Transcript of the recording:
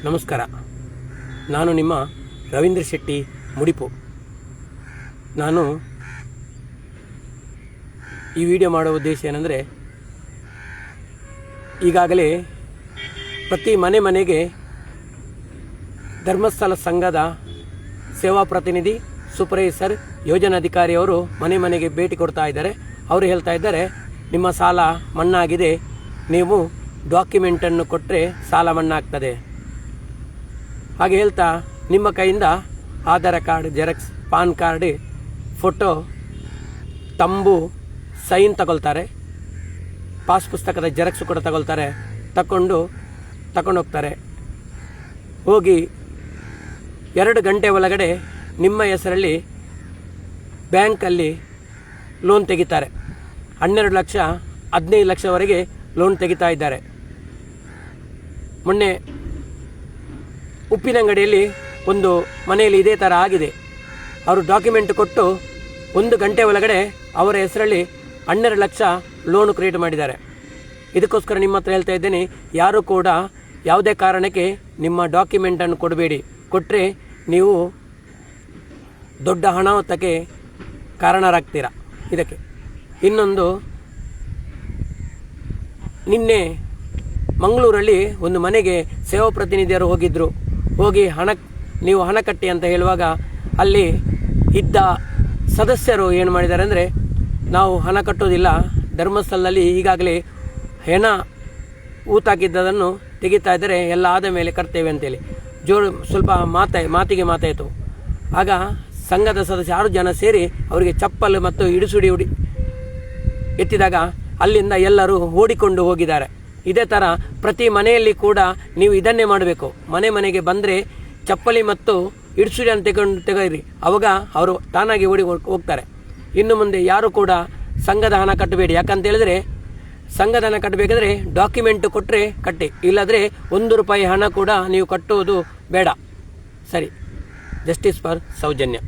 ನಮಸ್ಕಾರ. ನಾನು ನಿಮ್ಮ ರವೀಂದ್ರ ಶೆಟ್ಟಿ ಮುಡಿಪು. ನಾನು ಈ ವಿಡಿಯೋ ಮಾಡುವ ಉದ್ದೇಶ ಏನೆಂದರೆ, ಈಗಾಗಲೇ ಪ್ರತಿ ಮನೆಗೆ ಧರ್ಮಸ್ಥಳ ಸಂಘದ ಸೇವಾ ಪ್ರತಿನಿಧಿ ಸೂಪರ್ವೈಸರ್ ಯೋಜನಾಧಿಕಾರಿಯವರು ಮನೆಗೆ ಭೇಟಿ ಕೊಡ್ತಾ ಇದ್ದಾರೆ. ಅವರು ಹೇಳ್ತಾ ಇದ್ದಾರೆ, ನಿಮ್ಮ ಸಾಲ ಮನ್ನಾಗಿದೆ, ನೀವು ಡಾಕ್ಯುಮೆಂಟನ್ನು ಕೊಟ್ಟರೆ ಸಾಲ ಮನ್ನಾಗ್ತದೆ. ಹಾಗೆ ಹೇಳ್ತಾ ನಿಮ್ಮ ಕೈಯಿಂದ Aadhaar card xerox, PAN card, photo, thumb, sign ತಗೊಳ್ತಾರೆ. ಪಾಸ್ ಪುಸ್ತಕದ ಜೆರಾಕ್ಸ್ ಕೂಡ ತಗೊಳ್ತಾರೆ. ತಗೊಂಡು ಹೋಗ್ತಾರೆ. ಹೋಗಿ 2 ಗಂಟೆ ಒಳಗಡೆ ನಿಮ್ಮ ಹೆಸರಲ್ಲಿ ಬ್ಯಾಂಕಲ್ಲಿ ಲೋನ್ ತೆಗಿತಾರೆ. 12 ಲಕ್ಷ 15 ಲಕ್ಷವರೆಗೆ ಲೋನ್ ತೆಗಿತಾ ಇದ್ದಾರೆ. ಮೊನ್ನೆ ಉಪ್ಪಿನಂಗಡಿಯಲ್ಲಿ ಒಂದು ಮನೆಯಲ್ಲಿ ಇದೇ ಥರ ಆಗಿದೆ. ಅವರು ಡಾಕ್ಯುಮೆಂಟ್ ಕೊಟ್ಟು 1 ಗಂಟೆ ಒಳಗಡೆ ಅವರ ಹೆಸರಲ್ಲಿ 12 ಲಕ್ಷ ಲೋನು ಕ್ರಿಯೇಟ್ ಮಾಡಿದ್ದಾರೆ. ಇದಕ್ಕೋಸ್ಕರ ನಿಮ್ಮ ಹತ್ರ ಹೇಳ್ತಾ ಇದ್ದೇನೆ, ಯಾರು ಕೂಡ ಯಾವುದೇ ಕಾರಣಕ್ಕೆ ನಿಮ್ಮ ಡಾಕ್ಯುಮೆಂಟನ್ನು ಕೊಡಬೇಡಿ. ಕೊಟ್ಟರೆ ನೀವು ದೊಡ್ಡ ಅನಾಹುತಕ್ಕೆ ಕಾರಣರಾಗ್ತೀರಾ. ಇದಕ್ಕೆ ಇನ್ನೊಂದು, ನಿನ್ನೆ ಮಂಗಳೂರಲ್ಲಿ ಒಂದು ಮನೆಗೆ ಸೇವಾ ಪ್ರತಿನಿಧಿಯರು ಹೋಗಿದ್ದರು. ಹೋಗಿ ನೀವು ಹಣ ಕಟ್ಟಿ ಅಂತ ಹೇಳುವಾಗ ಅಲ್ಲಿ ಇದ್ದ ಸದಸ್ಯರು ಏನು ಮಾಡಿದ್ದಾರೆ ಅಂದರೆ, ನಾವು ಹಣ ಕಟ್ಟೋದಿಲ್ಲ, ಧರ್ಮಸ್ಥಳದಲ್ಲಿ ಈಗಾಗಲೇ ಹೆಣ ಊತಾಕಿದ್ದದನ್ನು ತೆಗಿತಾ ಇದ್ದರೆ, ಎಲ್ಲ ಆದ ಮೇಲೆ ಕಟ್ತೇವೆ ಅಂತೇಳಿ ಸ್ವಲ್ಪ ಮಾತಾಯಿತು. ಆಗ ಸಂಘದ ಸದಸ್ಯ 6 ಜನ ಸೇರಿ ಅವರಿಗೆ ಚಪ್ಪಲು ಮತ್ತು ಇಡಿಸುಡಿ ಎತ್ತಿದಾಗ ಅಲ್ಲಿಂದ ಎಲ್ಲರೂ ಓಡಿಕೊಂಡು ಹೋಗಿದ್ದಾರೆ. ಇದೇ ಥರ ಪ್ರತಿ ಮನೆಯಲ್ಲಿ ಕೂಡ ನೀವು ಇದನ್ನೇ ಮಾಡಬೇಕು. ಮನೆಗೆ ಬಂದರೆ ಚಪ್ಪಲಿ ಮತ್ತು ಇಡಿಸುಡಿಯನ್ನು ತೆಗೆಯಿರಿ. ಅವಾಗ ಅವರು ತಾನಾಗಿ ಓಡಿ ಹೋಗ್ತಾರೆ. ಇನ್ನು ಮುಂದೆ ಯಾರು ಕೂಡ ಸಂಘದ ಹಣ ಕಟ್ಟಬೇಡಿ. ಯಾಕಂತ ಹೇಳಿದ್ರೆ, ಸಂಘದ ಹಣ ಕಟ್ಟಬೇಕಾದ್ರೆ ಡಾಕ್ಯುಮೆಂಟ್ ಕೊಟ್ಟರೆ ಕಟ್ಟಿ, ಇಲ್ಲದ್ರೆ 1 ರೂಪಾಯಿ ಹಣ ಕೂಡ ನೀವು ಕಟ್ಟುವುದು ಬೇಡ. ಸರಿ. Justice for Soujanya.